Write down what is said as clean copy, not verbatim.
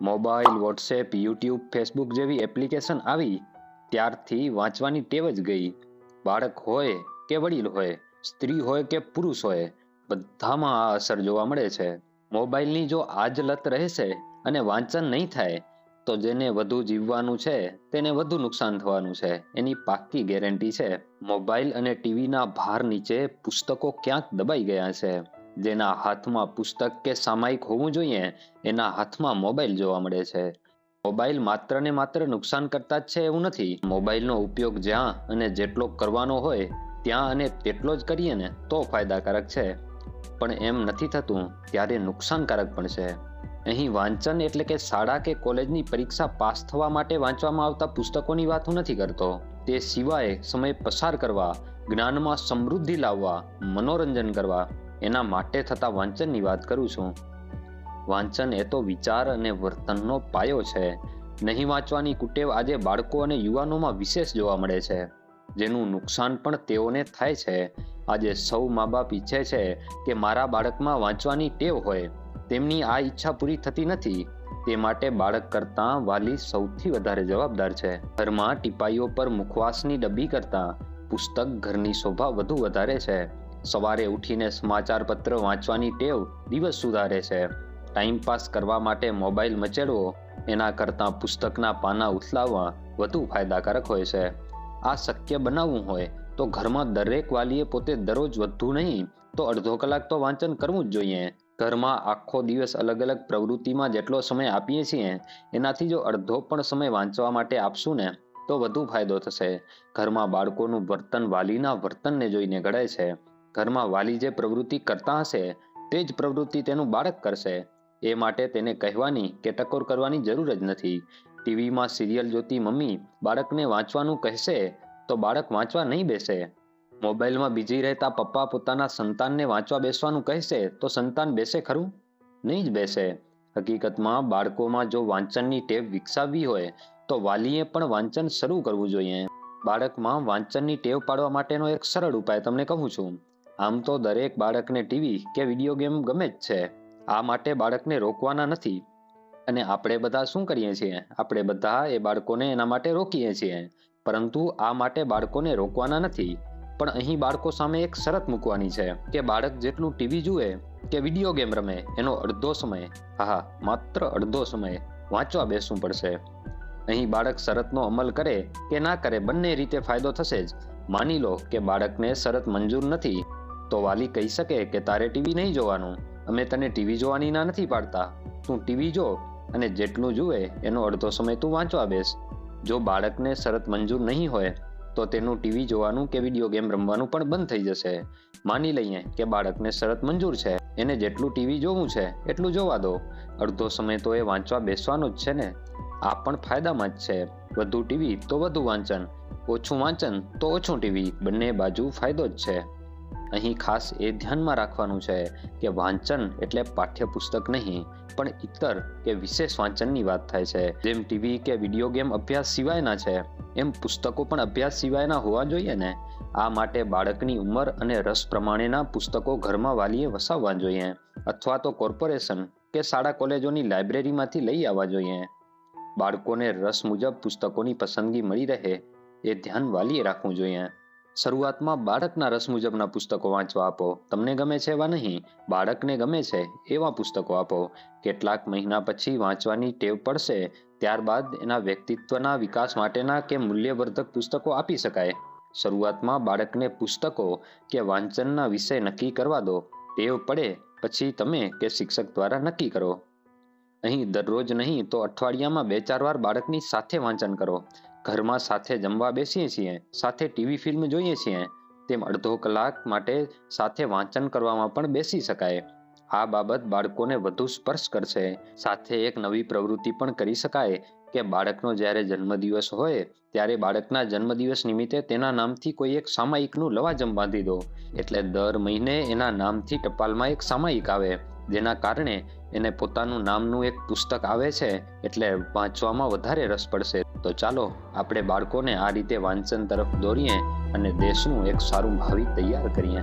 Mobile, WhatsApp, YouTube, Facebook જેવી application આવી ત્યારથી વાંચવાની ટેવ જ ગઈ. બાળક હોય કે વડીલ હોય, સ્ત્રી હોય કે પુરુષ હોય, બધામાં આ અસર જોવા મળે છે. મોબાઈલની જો આ જ લત રહેશે અને વાંચન નહીં થાય તો જેને વધુ જીવવાનું છે તેને વધુ નુકસાન થવાનું છે, એની પાક્કી ગેરંટી છે. મોબાઈલ અને ટીવીના ભાર નીચે પુસ્તકો ક્યાંક દબાઈ ગયા છે. જેના હાથમાં પુસ્તક કે સામાયિક હોવું જોઈએ એના હાથમાં મોબાઈલ જોવા મળે છે. મોબાઈલ માત્ર ને માત્ર નુકસાન કરતા જ છે એવું નથી. મોબાઈલનો ઉપયોગ જ્યાં અને જેટલો કરવાનો હોય ત્યાં અને તેટલો જ કરીએ ને તો ફાયદાકારક છે, પણ એમ નથી થતું ત્યારે નુકસાનકારક પણ છે. અહીં વાંચન એટલે કે શાળા કે કોલેજની પરીક્ષા પાસ થવા માટે વાંચવામાં આવતા પુસ્તકોની વાત હું નથી કરતો. તે સિવાય સમય પસાર કરવા, જ્ઞાનમાં સમૃદ્ધિ લાવવા, મનોરંજન કરવા, એના માટે થતા વાંચનની વાત કરું છું. વાંચન એ તો વિચાર અને વર્તનનો પાયો છે. નહીં વાંચવાની કુટેવ આજે બાળકો અને યુવાનોમાં વિશેષ જોવા મળે છે, જેનું નુકસાન પણ તેઓને થાય છે. આજે સૌ મા બાપ ઈચ્છે છે કે મારા બાળકમાં વાંચવાની ટેવ હોય. તેમની આ ઈચ્છા પૂરી થતી નથી. તે માટે બાળક કરતાં વાલી સૌથી વધારે જવાબદાર છે. ઘરમાં ટીપાઈઓ પર મુખવાસની ડબ્બી કરતાં પુસ્તક ઘરની શોભા વધુ વધારે છે. સવારે ઉઠીને સમાચાર પત્ર વાંચવાની ટેવ દિવસ સુધારે છે. ટાઈમપાસ કરવા માટે મોબાઈલ મચેડવો એના કરતાં પુસ્તકના પાના ઉથલાવવા વધુ ફાયદાકારક હોય છે. આ શક્ય બનાવવું હોય તો ઘરમાં દરેક વાલીએ પોતે દરરોજ વધુ નહીં તો અડધો કલાક તો વાંચન કરવું જ જોઈએ. ઘરમાં આખો દિવસ અલગ અલગ પ્રવૃત્તિમાં જેટલો સમય આપીએ છીએ એનાથી જો અડધો પણ સમય વાંચવા માટે આપશું ને તો વધુ ફાયદો થશે. ઘરમાં બાળકોનું વર્તન વાલીના વર્તનને જોઈને ઘડાય છે. ઘરમાં વાલી જે પ્રવૃત્તિ કરતા હશે તે જ પ્રવૃત્તિ તેનું બાળક કરશે. એ માટે તેને કહેવાની કે ટકોર કરવાની જરૂર જ નથી. ટીવીમાં સિરિયલ જોતી મમ્મી બાળકને વાંચવાનું કહેશે તો બાળક વાંચવા નહીં બેસે. મોબાઈલમાં બીજી રહેતા પપ્પા પોતાના સંતાનને વાંચવા બેસવાનું કહેશે તો સંતાન બેસે ખરું? નહીં જ બેસે. હકીકતમાં બાળકોમાં જો વાંચનની ટેવ વિકસાવવી હોય તો વાલીએ પણ વાંચન શરૂ કરવું જોઈએ. બાળકમાં વાંચનની ટેવ પાડવા માટેનો એક સરળ ઉપાય તમને કહું છું. આમ તો દરેક બાળકને ટીવી કે વિડીયો ગેમ ગમે જ છે. આ માટે બાળકને રોકવાના નથી. અને આપણે બધા શું કરીએ છીએ? આપણે બધા એ બાળકોને એના માટે રોકીએ છીએ. પરંતુ આ માટે બાળકોને રોકવાના નથી, પણ અહીં બાળકો સામે એક શરત મૂકવાની છે કે બાળક જેટલું ટીવી જુએ કે વિડીયો ગેમ રમે એનો અડધો સમય, માત્ર અડધો સમય વાંચવા બેસવું પડશે. અહીં બાળક શરતનો અમલ કરે કે ના કરે બંને રીતે ફાયદો થશે જ. માની લો કે બાળકને શરત મંજૂર નથી તો વાલી કહી શકે કે તારે ટીવી નહીં જોવાનું. અમે તને ટીવી જોવાની ના નથી પાડતા. તું ટીવી જો અને જેટલું જુએ એનો અડધો સમય તું વાંચવા બેસ. જો બાળકને શરત મંજૂર નહીં હોય તો તેનું ટીવી જોવાનું કે વિડીયો ગેમ રમવાનું પણ બંધ થઈ જશે. માની લઈએ કે બાળકને શરત મંજૂર છે, એને જેટલું ટીવી જોવું છે એટલું જોવા દો. અડધો સમય તો એ વાંચવા બેસવાનો જ છે ને. આ પણ ફાયદામાં જ છે. વધુ ટીવી તો વધુ વાંચન, ઓછું વાંચન તો ઓછું ટીવી, બંને બાજુ ફાયદો જ છે. અહીં ખાસ એ ધ્યાનમાં રાખવાનું છે કે વાંચન એટલે પાઠ્યપુસ્તક નહીં પણ ઇતર કે વિશેષ વાંચનની વાત થાય છે. જેમ ટીવી કે વિડીયો ગેમ અભ્યાસ સિવાયના છે એમ પુસ્તકો પણ અભ્યાસ સિવાયના હોવા જોઈએ ને. આ માટે બાળકની ઉંમર અને રસ પ્રમાણેના પુસ્તકો ઘરમાં વાલીએ વસાવવા જોઈએ અથવા તો કોર્પોરેશન કે શાળા કોલેજોની લાઇબ્રેરીમાંથી લઈ આવવા જોઈએ. બાળકોને રસ મુજબ પુસ્તકોની પસંદગી મળી રહે એ ધ્યાન વાલીએ રાખવું જોઈએ. શરૂઆતમાં બાળકના રસ મુજબના પુસ્તકો વાંચવા આપો. તમને ગમે છે એવા નહીં, બાળકને ગમે છે એવા પુસ્તકો આપો. કેટલાક મહિના પછી વાંચવાની ટેવ પડશે ત્યારબાદ એના વ્યક્તિત્વના વિકાસ માટેના કે મૂલ્યવર્ધક પુસ્તકો આપી શકાય. શરૂઆતમાં બાળકને પુસ્તકો કે વાંચનના વિષય નક્કી કરવા દો. ટેવ પડે પછી તમે કે શિક્ષક દ્વારા નક્કી કરો. અહીં દરરોજ નહીં તો અઠવાડિયામાં 2-4 વાર બાળકની સાથે વાંચન કરો. ઘરમાં સાથે જમવા બેસીએ છીએ, સાથે ટીવી ફિલ્મ જોઈએ છીએ, તેમ અડધો કલાક માટે સાથે વાંચન કરવામાં પણ બેસી શકાય. આ બાબત બાળકોને વધુ સ્પર્શ કરશે. સાથે એક નવી પ્રવૃત્તિ પણ કરી શકાય કે બાળકનો જ્યારે જન્મદિવસ હોય ત્યારે બાળકના જન્મદિવસ નિમિત્તે તેના નામથી કોઈ એક સામાયિકનું લવાજમ બાંધી દો. એટલે દર મહિને એના નામથી ટપાલમાં એક સામાયિક આવે, જેના કારણે એને પોતાનું નામનું એક પુસ્તક આવે છે એટલે વાંચવામાં વધારે રસ પડશે. તો ચાલો આપણે બાળકોને આ રીતે વાંચન તરફ દોરીએ અને દેશનું એક સારું ભાવિ તૈયાર કરીએ.